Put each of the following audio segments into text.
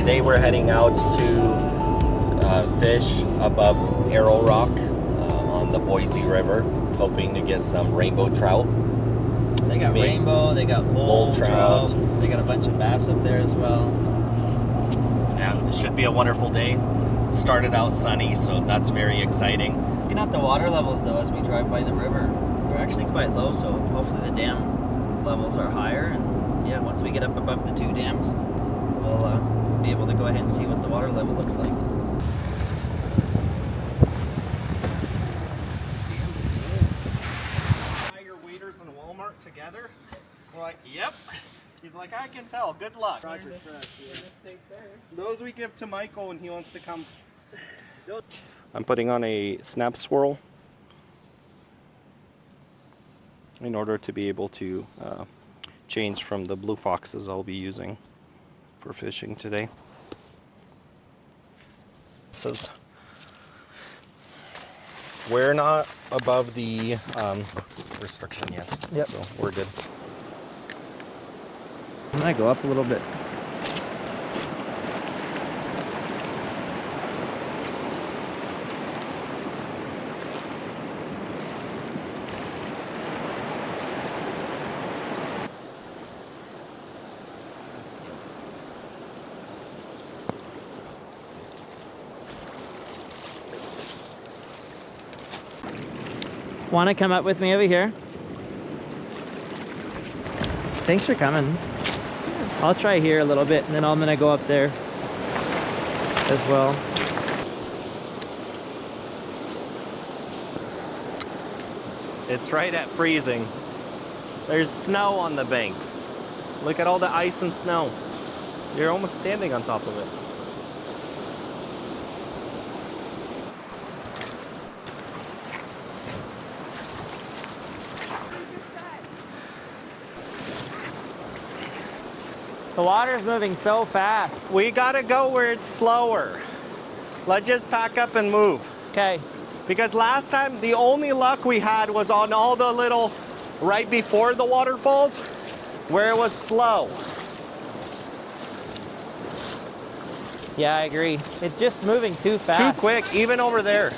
Today we're heading out to fish above Arrow Rock on the Boise River, hoping to get some rainbow trout. They got rainbow, they got bull trout, they got a bunch of bass up there as well. Yeah, it should be a wonderful day. Started out sunny, so that's very exciting. Looking at the water levels though as we drive by the river, they're actually quite low, so hopefully the dam levels are higher, and yeah, once we get up above the 2 dams, we'll be able to go ahead and see what the water level looks like. Your waiters in Walmart together? We're like, yep. He's like, I can tell. Good luck. Those we give to Michael when he wants to come. I'm putting on a snap swirl in order to be able to change from the blue foxes I'll be using for fishing today. It says we're not above the restriction yet, Yep. so we're good. I'm gonna go up a little bit. Want to come up with me over here? Thanks for coming. I'll try here a little bit, and then I'm gonna go up there as well. It's right at freezing. There's snow on the banks. Look at all the ice and snow. You're almost standing on top of it. The water's moving so fast. We gotta go where it's slower. Let's just pack up and move. Okay. Because last time, the only luck we had was on all the little, right before the waterfalls, where it was slow. Yeah, I agree. It's just moving too fast. Too quick, even over there.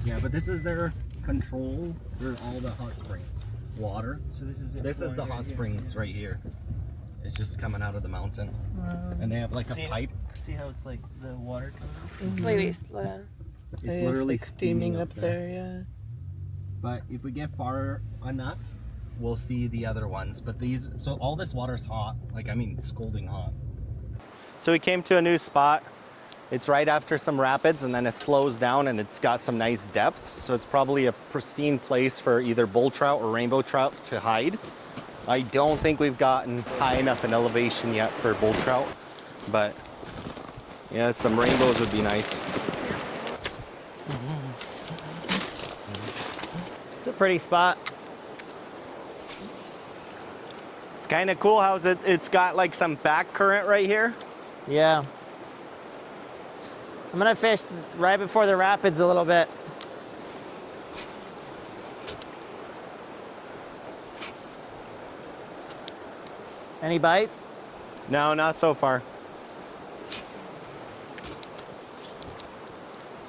Yeah, but this is their control for all the hot springs. Water. So this is the hot springs right here. It's just coming out of the mountain. And they have like a pipe. See how it's like the water coming out? Wait, slow down. It's literally like steaming up there, yeah. But if we get far enough, we'll see the other ones. But these, so all this water's hot. Like, I mean, scalding hot. So we came to a new spot. It's right after some rapids, and then it slows down, and it's got some nice depth. So it's probably a pristine place for either bull trout or rainbow trout to hide. I don't think we've gotten high enough in elevation yet for bull trout, but yeah, some rainbows would be nice. It's a pretty spot. It's kind of cool how it's got like some back current right here. Yeah. I'm gonna fish right before the rapids a little bit. Any bites? No, not so far.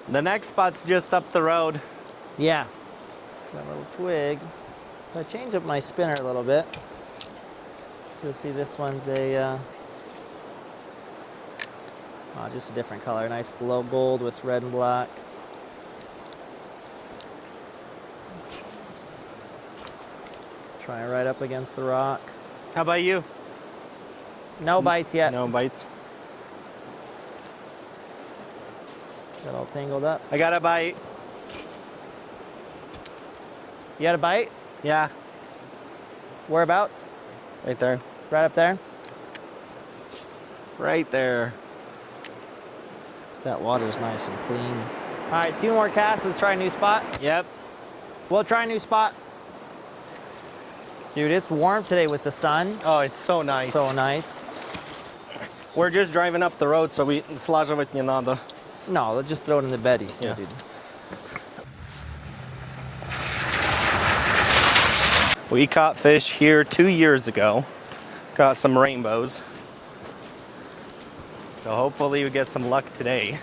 The next spot's just up the road. Yeah. Got a little twig. So I change up my spinner a little bit. So you'll see this one's a just a different color. Nice glow gold with red and black. Try it right up against the rock. How about you? No bites yet. No bites. Got all tangled up. I got a bite. You got a bite? Yeah, Whereabouts? right there. Right up there? Right there. That water's nice and clean. All right, 2 more casts. Let's try a new spot. Yep. We'll try a new spot. Dude, it's warm today with the sun. Oh, it's so nice. So nice. We're just driving up the road, so we слаживать не надо. No, let's just throw it in the beddy. So, Yeah. dude. We caught fish here 2 years ago. Got some rainbows. So hopefully we get some luck today.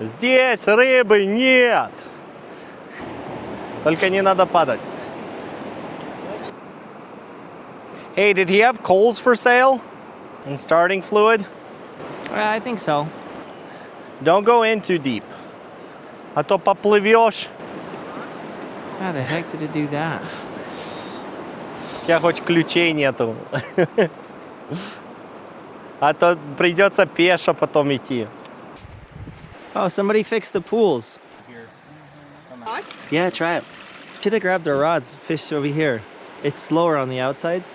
Здесь рыбы нет. Только не надо падать. Hey, did he have coals for sale? And starting fluid? I think so. Don't go in too deep. А то поплывешь. How the heck did it do that? У тебя хоть ключей нету. А то придется пешо потом идти. Oh, somebody fixed the pools. Yeah, try it. Should have grabbed our rods, fish over here. It's slower on the outsides.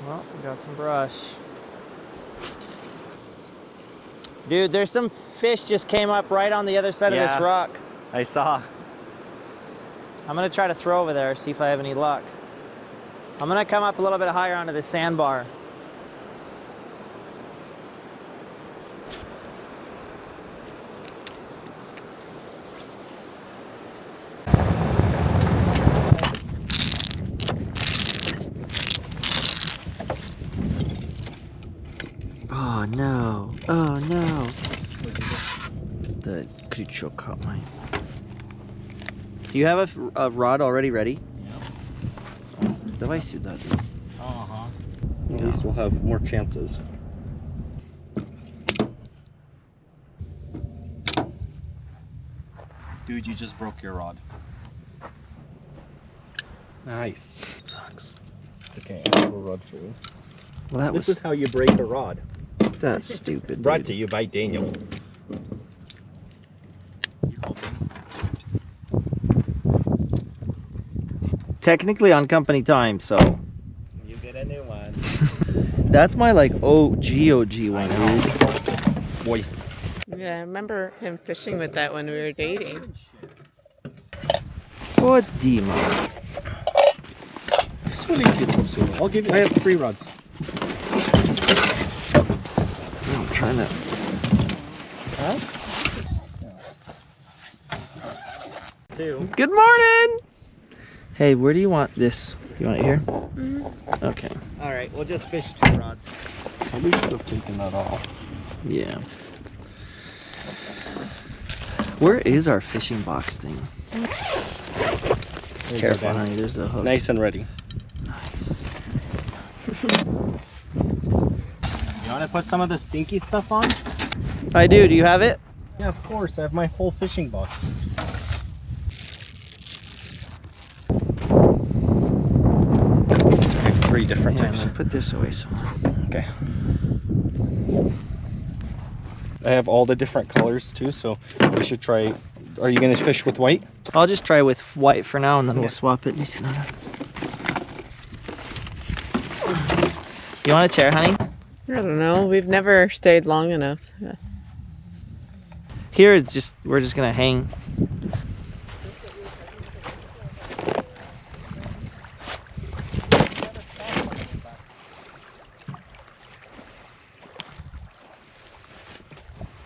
Well, we got some brush. Dude, there's some fish just came up right on the other side of this Yeah. rock. I saw. I'm gonna try to throw over there, see if I have any luck. I'm gonna come up a little bit higher onto this sandbar. Oh no, oh no. The крючок caught mine. Do you have a rod already ready? Yeah. Давай сюда, dude. Uh-huh. At least we'll have more chances. Dude, you just broke your rod. Nice. It sucks. It's okay. I'll rod for you. Well, that This was is how you break a rod. that's stupid. Brought Dude. to you by Daniel. You hold them. Technically on company time, so You get a new one. that's my like OG one, dude. Boy. Yeah, I remember him fishing with that when we were dating. What Dima? I'll give you. I have 3 rods. I'm trying to. Huh? 2. Good morning. Hey, where do you want this? You want it here? Okay. All right, we'll just fish 2 rods. We should have taken that off. Yeah. Where is our fishing box thing? Careful, honey. There's a hook. Nice and ready. Nice. You want to put some of the stinky stuff on? I do. Do you have it? Yeah, of course. I have my whole fishing box. I have 3 different Yeah, I'm types. gonna put this away somewhere. Okay. I have all the different colors too, so we should try. Are you gonna fish with white? I'll just try with white for now, and then Yeah. we'll swap it. You want a chair, honey? I don't know. We've never stayed long enough. Here, it's just we're just gonna hang.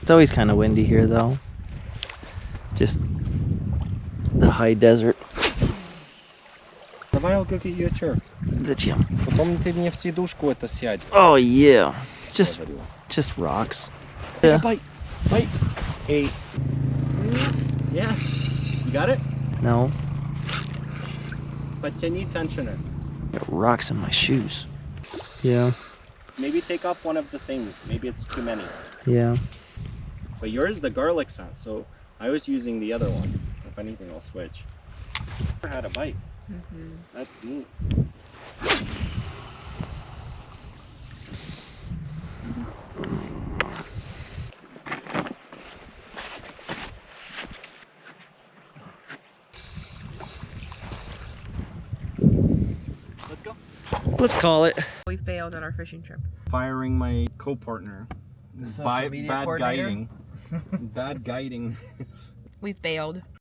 It's always kind of windy here, though. Just the high desert. Давай, I'll go get you a chair. Зачем? Потом ты мне в сидушку это сядь. Oh yeah, it's just rocks. Take Yeah. a bite. Bite. Hey. Yes. You got it? No, Потяни tensioner. got rocks in my shoes. Yeah, Maybe take off one of the things. Maybe it's too many. yeah. But yours the garlic scent, so I was using the other one. If anything, I'll switch. Never had a bite. That's neat. Let's go. Let's call it. We failed at our fishing trip. Firing my co-partner. social media Bad coordinator? guiding. Bad guiding. We failed.